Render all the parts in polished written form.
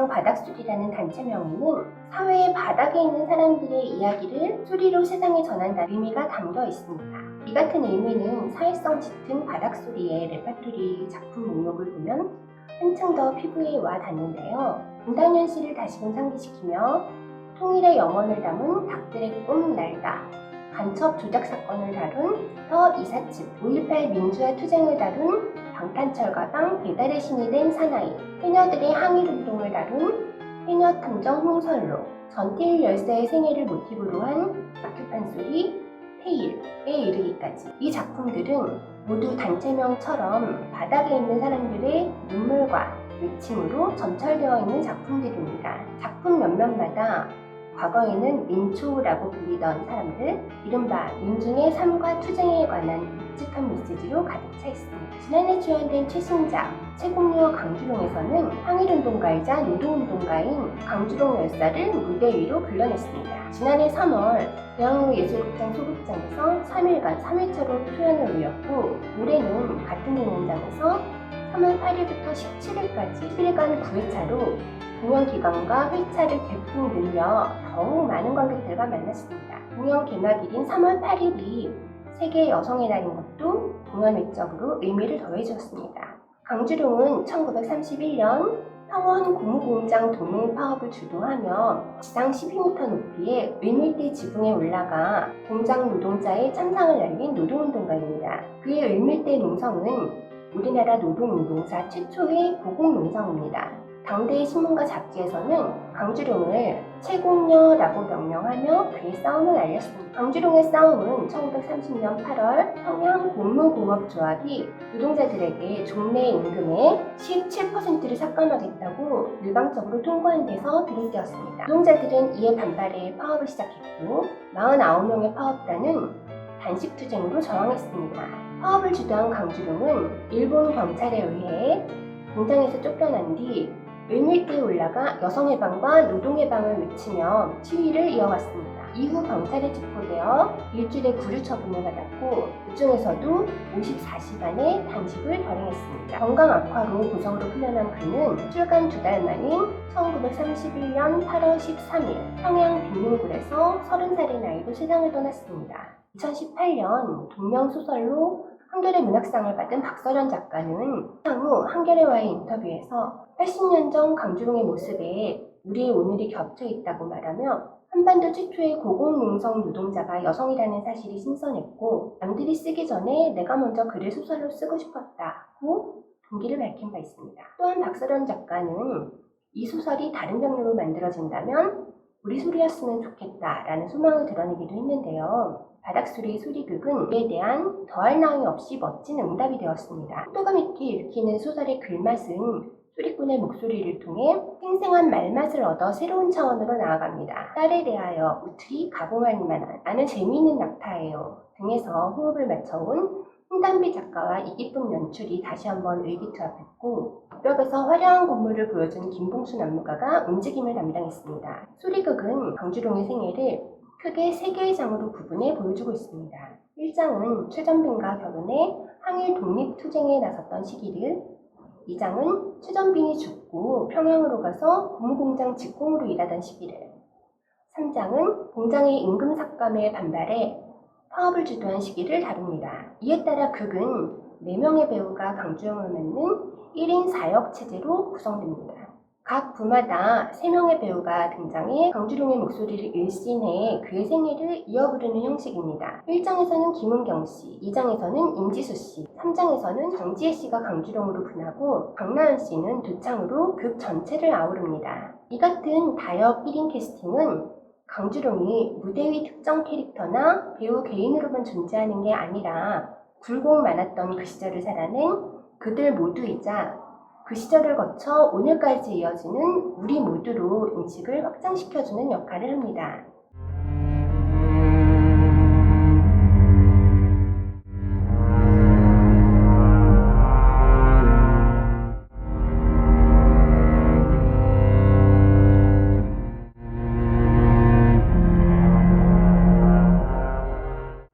단체명 바닥수리라는 단체명에는 사회의 바닥에 있는 사람들의 이야기를 수리로 세상에 전한다는 의미가 담겨 있습니다. 이 같은 의미는 사회성 짙은 바닥소리의 레파토리 작품 목록을 보면 한층 더 피부에 와 닿는데요. 분단현실을 다시금 상기시키며 통일의 영혼을 담은 닭들의 꿈 날다, 간첩 조작 사건을 다룬 더 이삿짐, 5.18 민주화 투쟁을 다룬 방탄철가방 배달의 신이 된 사나이, 해녀들의 항일운동을 다룬 해녀탐정 홍설로, 전태일 열사의 생애를 모티브로 한 다큐판 소리 테일에 이르기까지 이 작품들은 모두 단체명처럼 바닥에 있는 사람들의 눈물과 외침으로 점철되어 있는 작품들입니다. 작품 몇몇마다 과거에는 민초라고 불리던 사람들, 이른바 민중의 삶과 투쟁에 관한 묵직한 메시지로 가득 차 있습니다. 지난해 주연된 최신작 최공료 강주롱에서는 항일운동가이자 노동운동가인 강주롱 열사를 무대 위로 불러냈습니다. 지난해 3월 대학로 예술극장 소극장에서 3일간 3회차로 표현을 올렸고, 올해는 같은 공연장에서 3월 8일부터 17일까지 10일간 9회차로 공연 기간과 회차를 대폭 늘려 더욱 많은 관객들과 만났습니다. 공연 개막일인 3월 8일이 세계 여성의 날인 것도 공연 외적으로 의미를 더해주었습니다. 강주룡은 1931년 평원 고무공장 도농 파업을 주도하며 지상 12m 높이의 을밀대 지붕에 올라가 공장 노동자의 참상을 날린 노동운동가입니다. 그의 을밀대 농성은 우리나라 노동운동사 최초의 고공농성입니다. 당대의 신문과 잡지에서는 강주룡을 최공녀라고 명명하며 그의 싸움을 알렸습니다. 강주룡의 싸움은 1930년 8월 평양고무공업조합이 노동자들에게 종래 임금의 17%를 삭감하겠다고 일방적으로 통보한 데서 비롯되었습니다. 노동자들은 이에 반발해 파업을 시작했고 49명의 파업단은 단식투쟁으로 저항했습니다. 파업을 주도한 강주룡은 일본 경찰에 의해 공장에서 쫓겨난 뒤 을밀대에 올라가 여성해방과 노동해방을 외치며 시위를 이어갔습니다. 이후 경찰에 체포되어 일주일의 구류 처분을 받았고 그 중에서도 54시간의 단식을 결행했습니다. 건강 악화로 고성으로 풀려난 그는 출간 2달 만인 1931년 8월 13일 평양 빈민굴에서 30살의 나이로 세상을 떠났습니다. 2018년 동명소설로 한겨레 문학상을 받은 박서련 작가는 향후 한겨레와의 인터뷰에서 80년 전 강주룡의 모습에 우리의 오늘이 겹쳐 있다고 말하며 한반도 최초의 고공농성 노동자가 여성이라는 사실이 신선했고 남들이 쓰기 전에 내가 먼저 글을 소설로 쓰고 싶었다고 동기를 밝힌 바 있습니다. 또한 박서련 작가는 이 소설이 다른 장르로 만들어진다면 우리 소리였으면 좋겠다라는 소망을 드러내기도 했는데요. 바닥소리의 소리극은 이에 대한 더할 나위 없이 멋진 응답이 되었습니다. 속도감 있게 읽히는 소설의 글맛은 소리꾼의 목소리를 통해 생생한 말맛을 얻어 새로운 차원으로 나아갑니다. 딸에 대하여 우틀이 가공할 만한 나는 재미있는 낙타예요 등에서 호흡을 맞춰온 홍담비 작가와 이기쁨 연출이 다시 한번 의기투합했고 벽에서 화려한 건물을 보여준 김봉순 안무가가 움직임을 담당했습니다. 소리극은 강주룡의 생애를 크게 3개의 장으로 구분해 보여주고 있습니다. 1장은 최전빈과 결혼해 항일 독립투쟁에 나섰던 시기를, 2장은 최전빈이 죽고 평양으로 가서 고무공장 직공으로 일하던 시기를, 3장은 공장의 임금 삭감에 반발해 파업을 주도한 시기를 다룹니다. 이에 따라 극은 4명의 배우가 강주룡을 맡는 1인 4역 체제로 구성됩니다. 각 부마다 3명의 배우가 등장해 강주룡의 목소리를 일신해 그의 생애를 이어 부르는 형식입니다. 1장에서는 김은경 씨, 2장에서는 임지수 씨, 3장에서는 정지혜 씨가 강주룡으로 분하고 강나은 씨는 두창으로 극 전체를 아우릅니다. 이 같은 다역 1인 캐스팅은 강주룡이 무대 위 특정 캐릭터나 배우 개인으로만 존재하는 게 아니라 굴곡 많았던 그 시절을 살아낸 그들 모두이자 그 시절을 거쳐 오늘까지 이어지는 우리 모두로 인식을 확장시켜주는 역할을 합니다.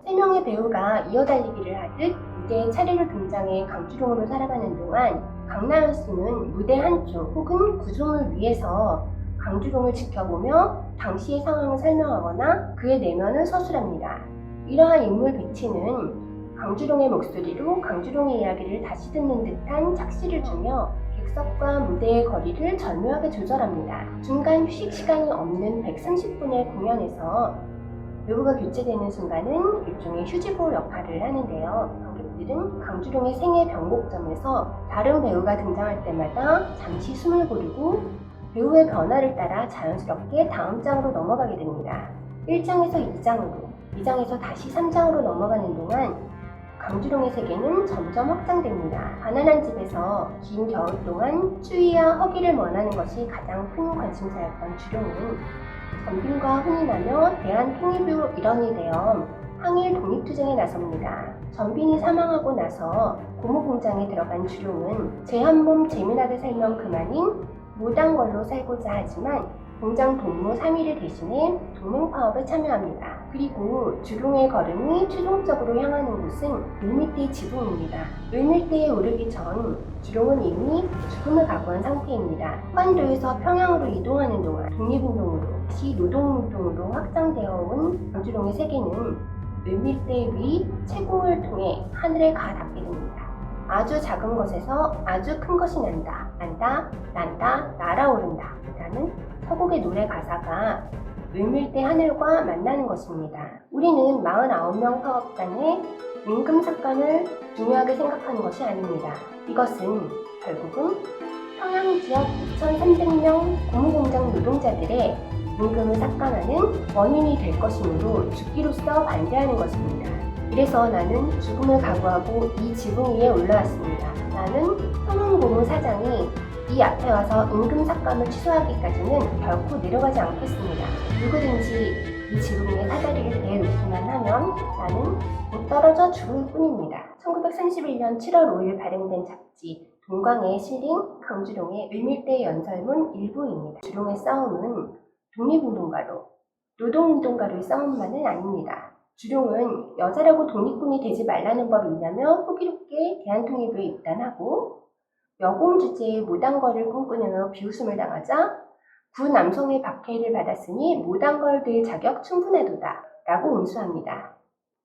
세 명의 배우가 이어달리기를 하듯 무대에 차례로 등장해 분장의 강주룡으로 살아가는 동안 강나연 씨는 무대 한쪽 혹은 구중을 위해서 강주룡을 지켜보며 당시의 상황을 설명하거나 그의 내면을 서술합니다. 이러한 인물 배치는 강주룡의 목소리로 강주룡의 이야기를 다시 듣는 듯한 착시를 주며 객석과 무대의 거리를 절묘하게 조절합니다. 중간 휴식 시간이 없는 130분의 공연에서 배우가 교체되는 순간은 일종의 휴지보 역할을 하는데요. 관객들은 강주룡의 생애 변곡점에서 다른 배우가 등장할 때마다 잠시 숨을 고르고 배우의 변화를 따라 자연스럽게 다음 장으로 넘어가게 됩니다. 1장에서 2장으로, 2장에서 다시 3장으로 넘어가는 동안 강주룡의 세계는 점점 확장됩니다. 가난한 집에서 긴 겨울 동안 추위와 허기를 원하는 것이 가장 큰 관심사였던 주룡은 전빈과 혼인하며 대한통일부 일원이 되어 항일 독립투쟁에 나섭니다. 전빈이 사망하고 나서 고무공장에 들어간 주룡은 제 한 몸 재미나게 살면 그만인 무당걸로 살고자 하지만 공장 동무 3위를 대신해 동맹파업에 참여합니다. 그리고 주룡의 걸음이 최종적으로 향하는 곳은 을밀대 지붕입니다. 을밀대에 오르기 전 주룡은 이미 죽음을 각오한 상태입니다. 한반도에서 평양으로 이동하는 동안 독립운동으로 다시 노동운동으로 확장되어 온 강주룡의 세계는 을밀대 위 채공을 통해 하늘에 가 닿게 됩니다. 아주 작은 것에서 아주 큰 것이 난다, 날아오른다 라는 서곡의 노래 가사가 을밀대 하늘과 만나는 것입니다. 우리는 49명 사업단의 임금 삭감을 중요하게 생각하는 것이 아닙니다. 이것은 결국은 평양 지역 2,300명 고무공장 노동자들의 임금을 삭감하는 원인이 될 것이므로 죽기로써 반대하는 것입니다. 이래서 나는 죽음을 각오하고 이 지붕 위에 올라왔습니다. 나는 평양고무 사장이 이 앞에 와서 임금 삭감을 취소하기까지는 결코 내려가지 않겠습니다. 누구든지 이 지붕 위에 사다리를 대놓기만 하면 나는 못 떨어져 죽을 뿐입니다. 1931년 7월 5일 발행된 잡지 동광에 실린 강주룡의 을밀대 연설문 일부입니다. 주룡의 싸움은 독립운동가로, 노동운동가로의 싸움만은 아닙니다. 주룡은 여자라고 독립군이 되지 말라는 법이 있냐며 호기롭게 대한통일부에 입단하고 여공 주제의 무당걸을 꿈꾸며 비웃음을 당하자 구 남성의 박해를 받았으니 무당걸 될 자격 충분하도다 라고 운수합니다.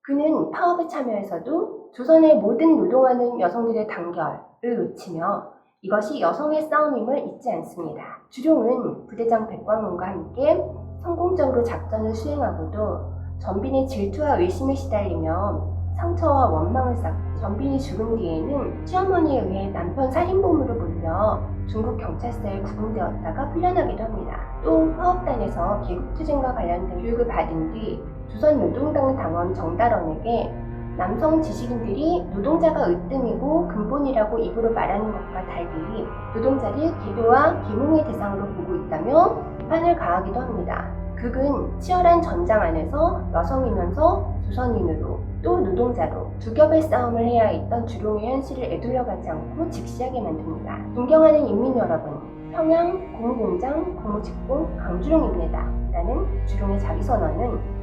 그는 파업에 참여해서도 조선의 모든 노동하는 여성들의 단결을 놓치며 이것이 여성의 싸움임을 잊지 않습니다. 주룡은 부대장 백광원과 함께 성공적으로 작전을 수행하고도 전빈의 질투와 의심에 시달리며 상처와 원망을 쌓고 전빈이 죽은 뒤에는 시어머니에 의해 남편 살인범으로 몰려 중국 경찰서에 구금되었다가 풀려나기도 합니다. 또 파업단에서 개국투쟁과 관련된 교육을 받은 뒤 조선노동당 당원 정달원에게 남성 지식인들이 노동자가 으뜸이고 근본이라고 입으로 말하는 것과 달리 노동자를 계도와 계몽의 대상으로 보고 있다며 비판을 가하기도 합니다. 극은 치열한 전장 안에서 여성이면서 조선인으로 또 노동자로 두 겹의 싸움을 해야 했던 주룡의 현실을 애둘러가지 않고 직시하게 만듭니다. 존경하는 인민 여러분, 평양 고무공장 고무직공 강주룡입니다 라는 주룡의 자기선언은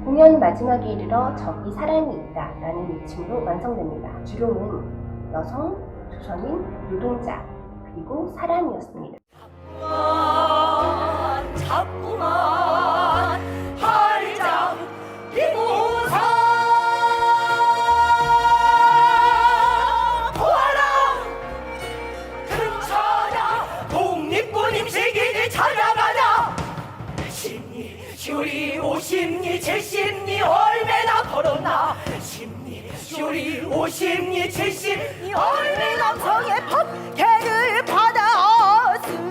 공연 마지막에 이르러 저기 사람이 있다 라는 외침으로 완성됩니다. 주룡은 여성, 조선인, 노동자, 그리고 사람이었습니다. 자꾸만 할장 이고사 보아라 근처냐 독립군 임시기지 찾아가자 10리 10리 50리 70리 얼마나 걸었나 10리 10리 50리 70리 얼마나 남성의 박해를 받아왔으니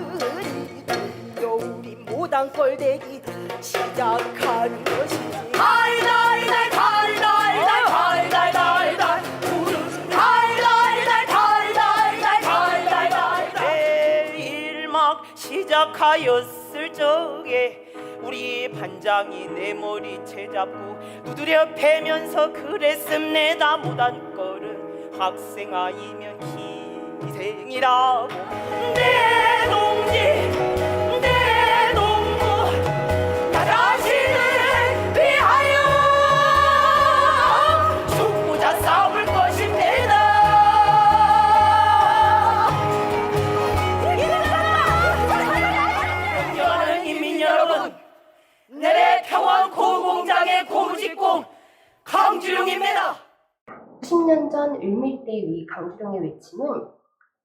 우리 무당걸대기 시작하는 것이지 달달달 달달달 달달달달 구름 달달달 달달달 달달달 내일 막 시작하였을 적에 우리 반장이 내 머리채 잡고 두드려 패면서 그랬습니다. 무단걸은 학생 아니면 희생이라고 내 동지 위 강주룡의 외침은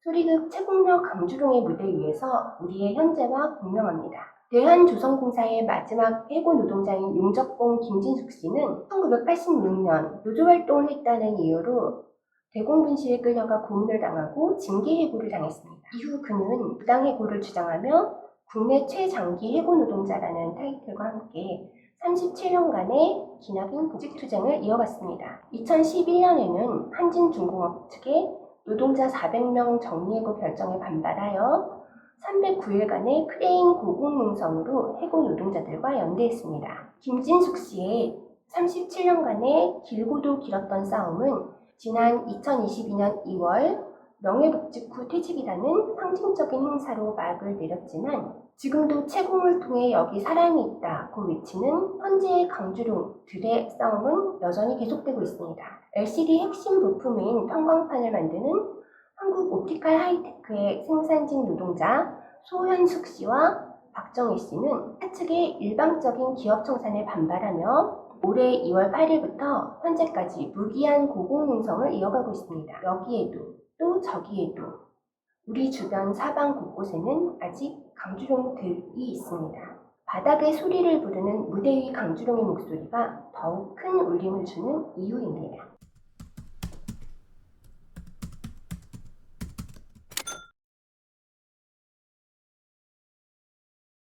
소리극 최국녀 강주룡의 무대 위에서 우리의 현재와 공명합니다. 대한조선공사의 마지막 해고 노동자인 용적봉 김진숙 씨는 1986년 노조활동을 했다는 이유로 대공분실에 끌려가 고문을 당하고 징계해고를 당했습니다. 이후 그는 부당해고를 주장하며 국내 최장기 해고 노동자라는 타이틀과 함께 37년간의 기나긴 복직투쟁을 이어갔습니다. 2011년에는 한진중공업 측의 노동자 400명 정리해고 결정에 반발하여 309일간의 크레인 고공농성으로 해고 노동자들과 연대했습니다. 김진숙 씨의 37년간의 길고도 길었던 싸움은 지난 2022년 2월 명예복직 후 퇴직이라는 상징적인 행사로 막을 내렸지만 지금도 채공을 통해 여기 사람이 있다고 외치는 현재의 강주룡들의 싸움은 여전히 계속되고 있습니다. LCD 핵심 부품인 편광판을 만드는 한국 옵티컬 하이테크의 생산직 노동자 소현숙 씨와 박정희 씨는 차측의 일방적인 기업 청산에 반발하며 올해 2월 8일부터 현재까지 무기한 고공농성을 이어가고 있습니다. 여기에도 또 저기에도 우리 주변 사방 곳곳에는 아직 강주룡들이 있습니다. 바닥의 소리를 부르는 무대 위 강주룡의 목소리가 더욱 큰 울림을 주는 이유입니다.